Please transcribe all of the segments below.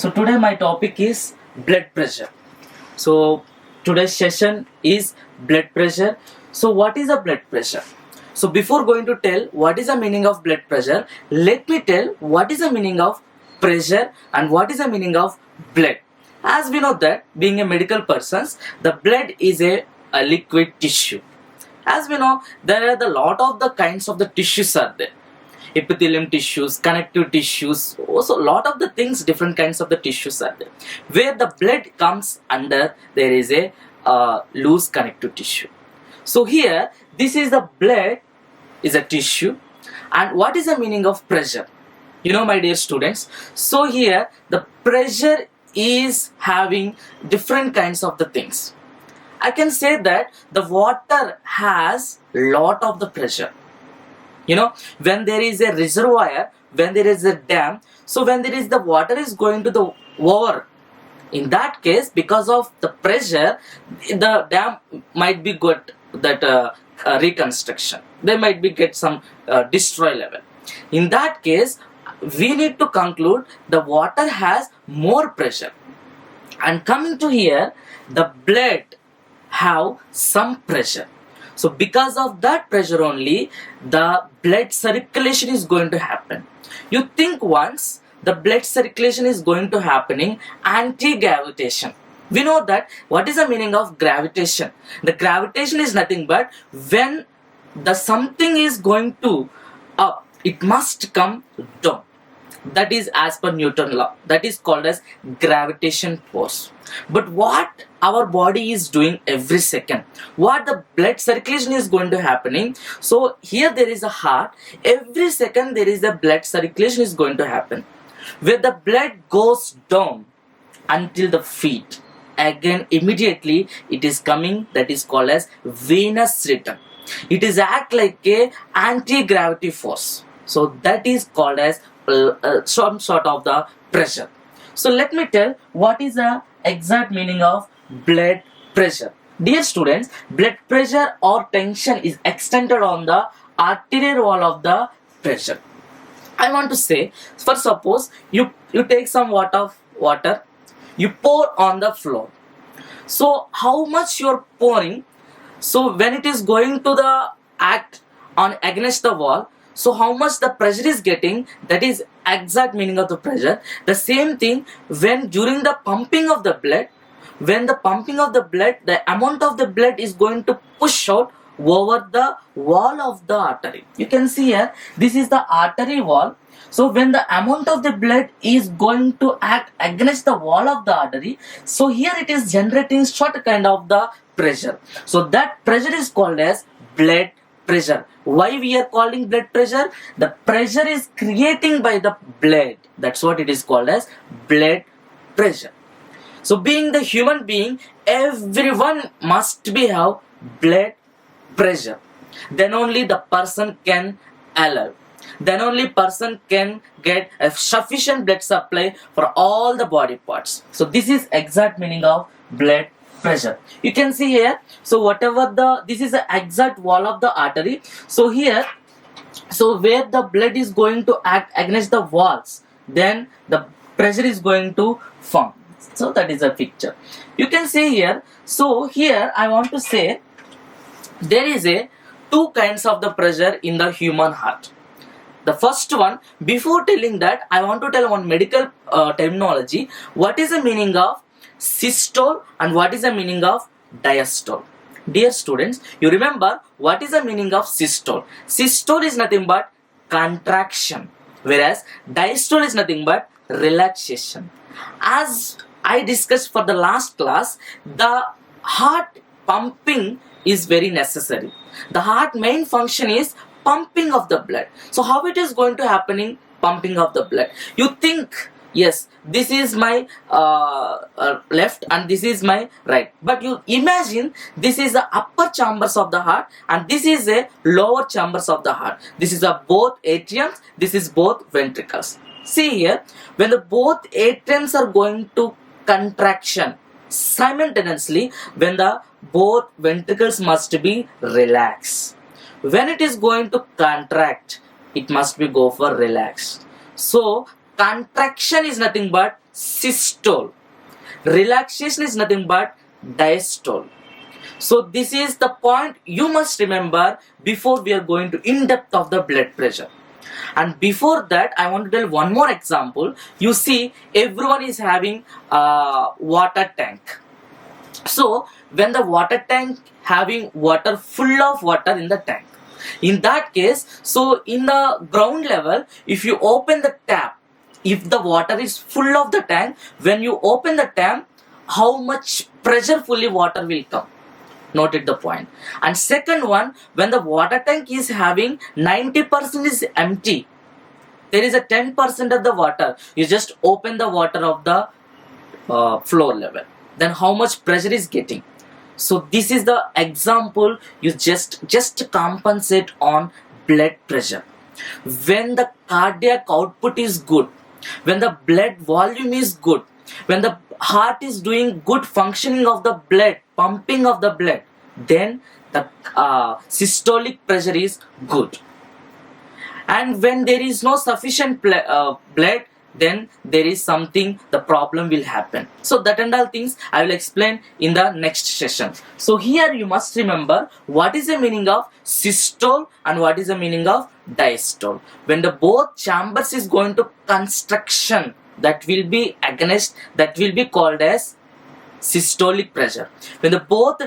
So today my topic is blood pressure. So today's session is blood pressure. So what is a blood pressure? So before going to tell what is the meaning of blood pressure, let me tell what is the meaning of pressure and what is the meaning of blood. As we know that being a medical persons, the blood is a liquid tissue. As we know, there are a lot of the kinds of the tissues are there. Epithelium tissues, connective tissues, also a lot of the things, different kinds of the tissues are there. Where the blood comes under, there is a loose connective tissue. So here, this is the blood is a tissue. And what is the meaning of pressure? You know, my dear students, so here the pressure is having different kinds of the things. I can say that the water has lot of the pressure. You know, when there is a reservoir, when there is a dam, so when there is the water is going to the over, in that case, because of the pressure, the dam might be got that reconstruction. They might be get some destroy level. In that case, we need to conclude the water has more pressure. And coming to here, the blood have some pressure. So because of that pressure only, the blood circulation is going to happen. You think once the blood circulation is going to happening anti-gravitation. We know that what is the meaning of gravitation? The gravitation is nothing but when the something is going to up, it must come down. That is as per Newton law. That is called as gravitation force. But what our body is doing every second, what the blood circulation is going to happening. So here there is a heart. Every second there is a blood circulation is going to happen. Where the blood goes down until the feet. Again immediately it is coming. That is called as venous return. It is act like a anti-gravity force. So that is called as some sort of the pressure. So let me tell what is the exact meaning of blood pressure. Dear students, blood pressure or tension is extended on the arterial wall of the pressure. I want to say, for suppose you take some water, you pour on the floor. So how much you are pouring, so when it is going to the act on against the wall, so how much the pressure is getting, that is exact meaning of the pressure. The same thing when during the pumping of the blood, when the pumping of the blood, the amount of the blood is going to push out over the wall of the artery. You can see here, this is the artery wall. So when the amount of the blood is going to act against the wall of the artery, so here it is generating short kind of the pressure. So that pressure is called as blood pressure. Why we are calling blood pressure? The pressure is creating by the blood. That's what it is called as blood pressure. So being the human being, everyone must be have blood pressure. Then only the person can alive. Then only person can get a sufficient blood supply for all the body parts. So this is exact meaning of blood pressure. You can see here, so whatever this is the exact wall of the artery. So here, so where the blood is going to act against the walls, then the pressure is going to form. So that is a picture. You can see here, so here I want to say there is a two kinds of the pressure in the human heart. The first one, before telling that, I want to tell one medical terminology. What is the meaning of systole and what is the meaning of diastole? Dear students, you remember what is the meaning of systole? Systole is nothing but contraction, whereas diastole is nothing but relaxation. As I discussed for the last class, the heart pumping is very necessary. The heart main function is pumping of the blood. So how it is going to happening? Pumping of the blood. You think, yes, this is my left and this is my right, but you imagine this is the upper chambers of the heart and this is a lower chambers of the heart. This is a both atriums, this is both ventricles. See here, when the both atriums are going to contraction simultaneously, when the both ventricles must be relaxed. When it is going to contract, it must be go for relax. So contraction is nothing but systole. Relaxation is nothing but diastole. So this is the point you must remember before we are going to in depth of the blood pressure. And before that, I want to tell one more example. You see, everyone is having a water tank. So when the water tank having water, full of water in the tank, in that case, so in the ground level, if you open the tap, if the water is full of the tank, when you open the tap, how much pressure fully water will come. Noted the point. And second one, when the water tank is having 90% is empty, there is a 10% of the water, you just open the water of the floor level, then how much pressure is getting. So this is the example you just compensate on blood pressure. When the cardiac output is good, when the blood volume is good, when the heart is doing good functioning of the blood, pumping of the blood, then the systolic pressure is good. And when there is no sufficient blood, then there is something, the problem will happen. So that and all things I will explain in the next session. So here you must remember what is the meaning of systole and what is the meaning of diastole. When the both chambers is going to constriction, that will be against, that will be called as systolic pressure. When the both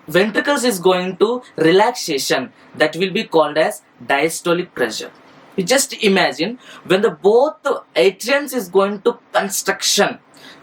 ventricles is going to relaxation, that will be called as diastolic pressure. You just imagine when the both atriums is going to constriction,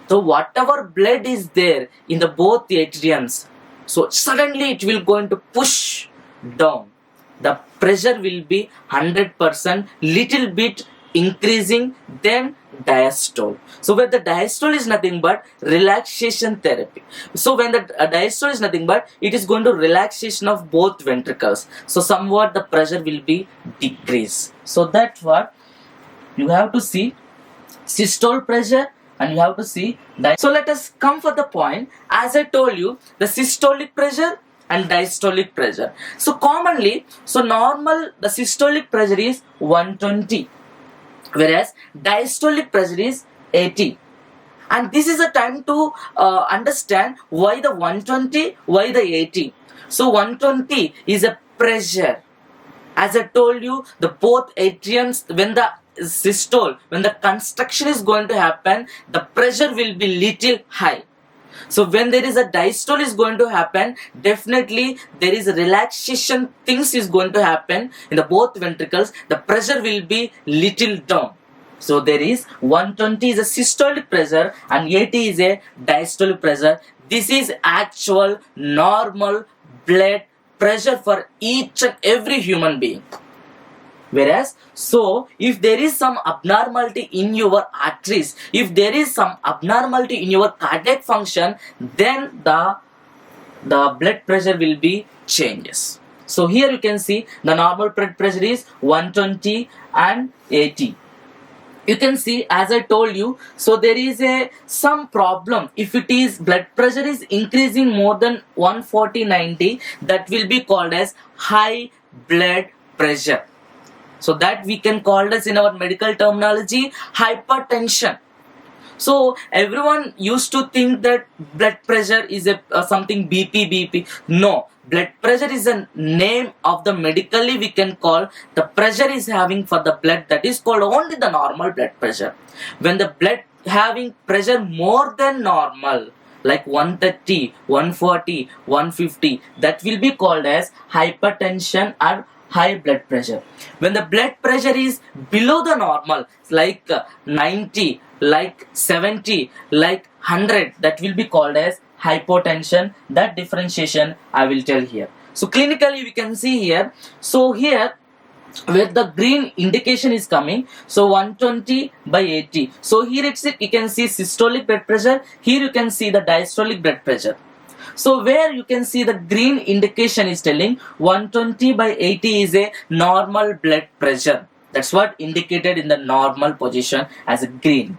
so whatever blood is there in the both atriums, so suddenly it will going to push down. The pressure will be 100%, little bit increasing, then diastole. So where the diastole is nothing but relaxation therapy. So when the diastole is nothing but it is going to relaxation of both ventricles, so somewhat the pressure will be decreased. So that's what you have to see, systole pressure, and you have to see diastole. So let us come for the point. As I told you, the systolic pressure and diastolic pressure. So commonly, so normal the systolic pressure is 120, whereas diastolic pressure is 80. And this is a time to understand why the 120, why the 80. So 120 is a pressure. As I told you, the both atriums, when the systole, when the constriction is going to happen, the pressure will be little high. So when there is a diastole is going to happen, definitely there is a relaxation things is going to happen in the both ventricles, the pressure will be little down. So there is 120 is a systolic pressure and 80 is a diastolic pressure. This is actual normal blood pressure for each and every human being. Whereas, so if there is some abnormality in your arteries, if there is some abnormality in your cardiac function, then the blood pressure will be changes. So here you can see the normal blood pressure is 120 and 80. You can see, as I told you, so there is some problem. If it is blood pressure is increasing more than 140/90, that will be called as high blood pressure. So that we can call as in our medical terminology hypertension. So everyone used to think that blood pressure is something BP. No, blood pressure is a name of the medically we can call the pressure is having for the blood, that is called only the normal blood pressure. When the blood having pressure more than normal, like 130, 140, 150, that will be called as hypertension or high blood pressure. When the blood pressure is below the normal, like 90, like 70, like 100, that will be called as hypotension. That differentiation I will tell here. So clinically we can see here, so here where the green indication is coming, so 120/80. So here it's you can see systolic blood pressure, here you can see the diastolic blood pressure. So where you can see the green indication is telling 120/80 is a normal blood pressure. That's what indicated in the normal position as a green.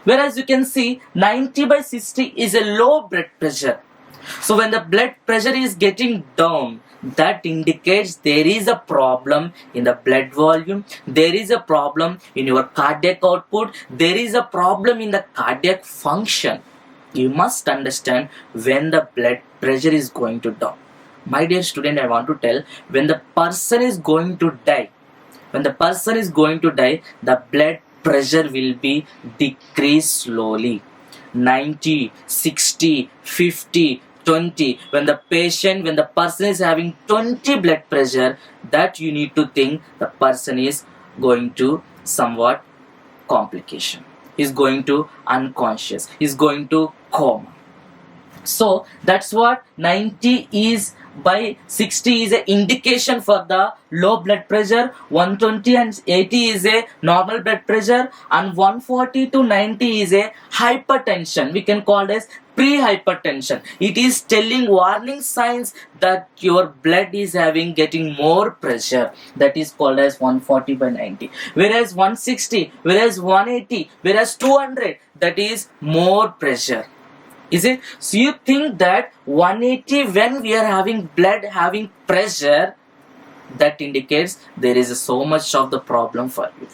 Whereas you can see 90/60 is a low blood pressure. So when the blood pressure is getting down, that indicates there is a problem in the blood volume, there is a problem in your cardiac output, there is a problem in the cardiac function. You must understand when the blood pressure is going to down. My dear student, I want to tell, when the person is going to die, the blood pressure will be decreased slowly. 90, 60, 50, 20. When the person is having 20 blood pressure, that you need to think the person is going to somewhat complication. Is going to unconscious. Is going to coma. So that's what 90 is by 60 is an indication for the low blood pressure, 120 and 80 is a normal blood pressure, and 140 to 90 is a hypertension. We can call it as pre-hypertension. It is telling warning signs that your blood is getting more pressure. That is called as 140 by 90. Whereas 160, whereas 180, whereas 200, that is more pressure. Is it? So you think that 180, when we are having blood having pressure, that indicates there is so much of the problem for you.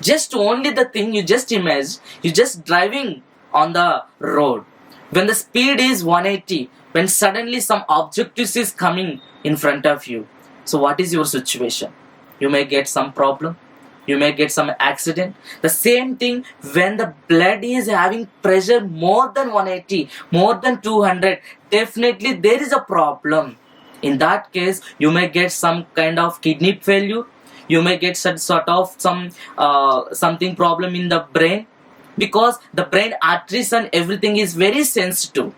Just only the thing you just imagine, you just driving on the road. When the speed is 180, when suddenly some objectives is coming in front of you. So what is your situation? You may get some problem. You may get some accident. The same thing when the blood is having pressure more than 180, more than 200, definitely there is a problem. In that case, you may get some kind of kidney failure. You may get some sort of something problem in the brain, because the brain arteries and everything is very sensitive.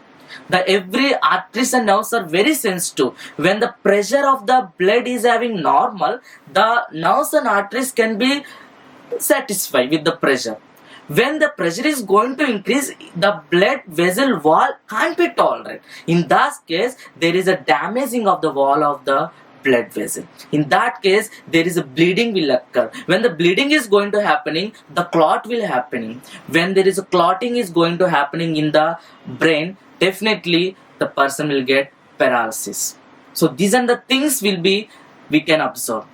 Every arteries and nerves are very sensitive. When the pressure of the blood is having normal, the nerves and arteries can be satisfied with the pressure. When the pressure is going to increase, the blood vessel wall can't be tolerant. In that case, there is a damaging of the wall of the blood vessel. In that case, there is a bleeding will occur. When the bleeding is going to happening, the clot will happening. When there is a clotting is going to happening in the brain, definitely the person will get paralysis. So these are the things we can observe.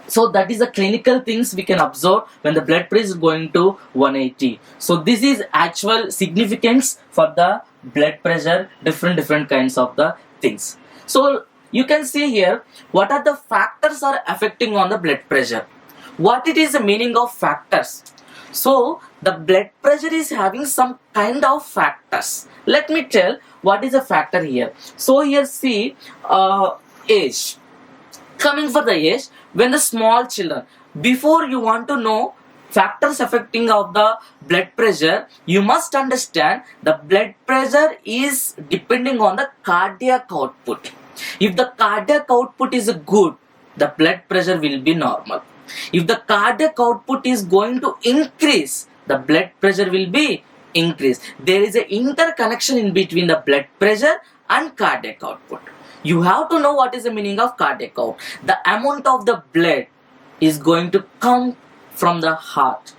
So that is the clinical things we can observe when the blood pressure is going to 180. So this is actual significance for the blood pressure, different kinds of the things. So you can see here what are the factors are affecting on the blood pressure. What it is the meaning of factors? So the blood pressure is having some kind of factors. Let me tell what is a factor here. So here see age. Coming for the age, when the small children, before you want to know factors affecting of the blood pressure, you must understand the blood pressure is depending on the cardiac output. If the cardiac output is good, the blood pressure will be normal. If the cardiac output is going to increase, the blood pressure will be increased. There is an interconnection in between the blood pressure and cardiac output. You have to know what is the meaning of cardiac output. The amount of the blood is going to come from the heart.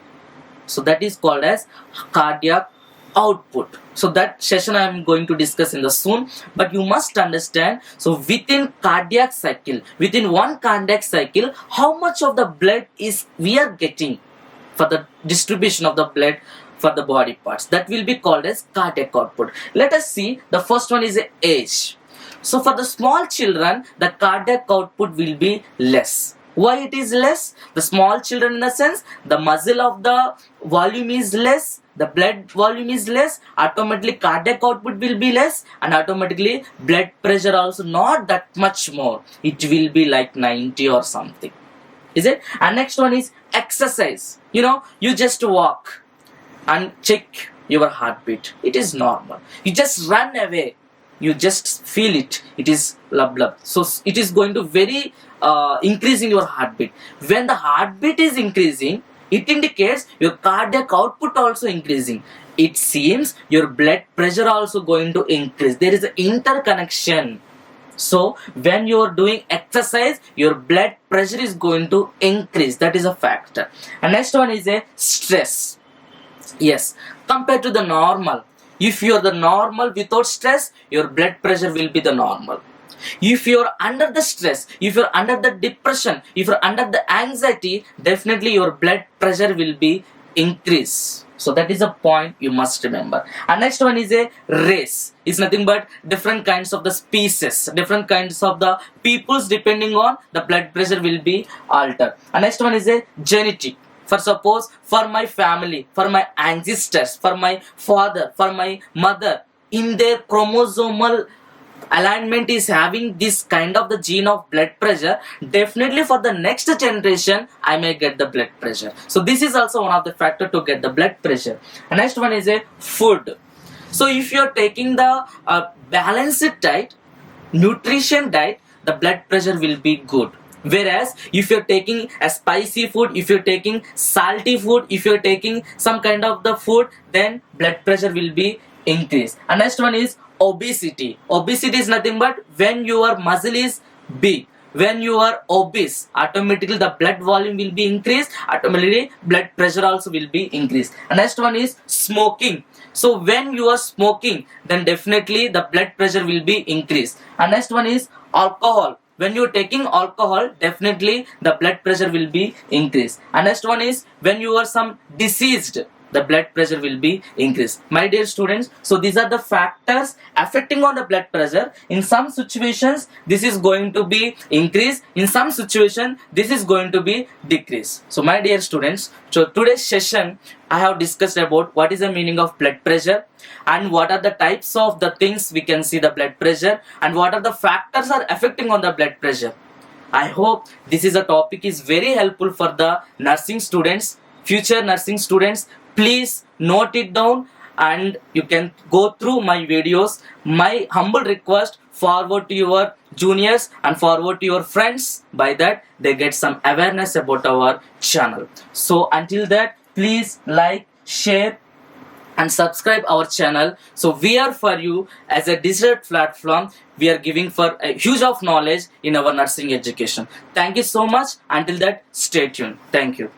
So that is called as cardiac output. So that session I am going to discuss in the soon. But you must understand, so within cardiac cycle, within one cardiac cycle, how much of the blood is we are getting for the distribution of the blood for the body parts. That will be called as cardiac output. Let us see, the first one is age. So for the small children, the cardiac output will be less. Why it is less? The small children, in the sense, the muscle of the volume is less, the blood volume is less, automatically cardiac output will be less, and automatically blood pressure also not that much more. It will be like 90 or something. Is it? And next one is exercise. You just walk and check your heartbeat. It is normal. You just run away. You just feel it. It is lub. So it is going to very increasing your heartbeat. When the heartbeat is increasing, it indicates your cardiac output also increasing. It seems your blood pressure also going to increase. There is an interconnection. So when you are doing exercise, your blood pressure is going to increase. That is a factor. And next one is a stress. Yes, compared to the normal. If you are the normal without stress, your blood pressure will be the normal. If you're under the stress, if you're under the depression, if you're under the anxiety, definitely your blood pressure will be increase. So that is a point you must remember. And next one is a race. It's nothing but different kinds of the species, different kinds of the peoples, depending on the blood pressure will be altered. And next one is a genetic. For suppose for my family, for my ancestors, for my father, for my mother, in their chromosomal alignment is having this kind of the gene of blood pressure, definitely for the next generation I may get the blood pressure. So this is also one of the factor to get the blood pressure. And next one is a food. So if you are taking the balanced diet, nutrition diet, the blood pressure will be good. Whereas if you're taking a spicy food, if you're taking salty food, if you're taking some kind of the food, then blood pressure will be increased. And next one is obesity. Obesity is nothing but when your muscle is big, when you are obese, automatically the blood volume will be increased, automatically blood pressure also will be increased. And next one is smoking. So when you are smoking, then definitely the blood pressure will be increased. And next one is alcohol. When you are taking alcohol, definitely the blood pressure will be increased. And next one is when you are some diseased, the blood pressure will be increased. My dear students, so these are the factors affecting on the blood pressure. In some situations this is going to be increased, in some situation this is going to be decreased. So my dear students, so today's session I have discussed about what is the meaning of blood pressure and what are the types of the things we can see the blood pressure and what are the factors are affecting on the blood pressure. I hope this is a topic is very helpful for the nursing students, future nursing students. Please note it down and you can go through my videos. My humble request, forward to your juniors and forward to your friends. By that they get some awareness about our channel. So until that, please like, share and subscribe our channel. So we are for you as a digital platform. We are giving for a huge of knowledge in our nursing education. Thank you so much. Until that, stay tuned. Thank you.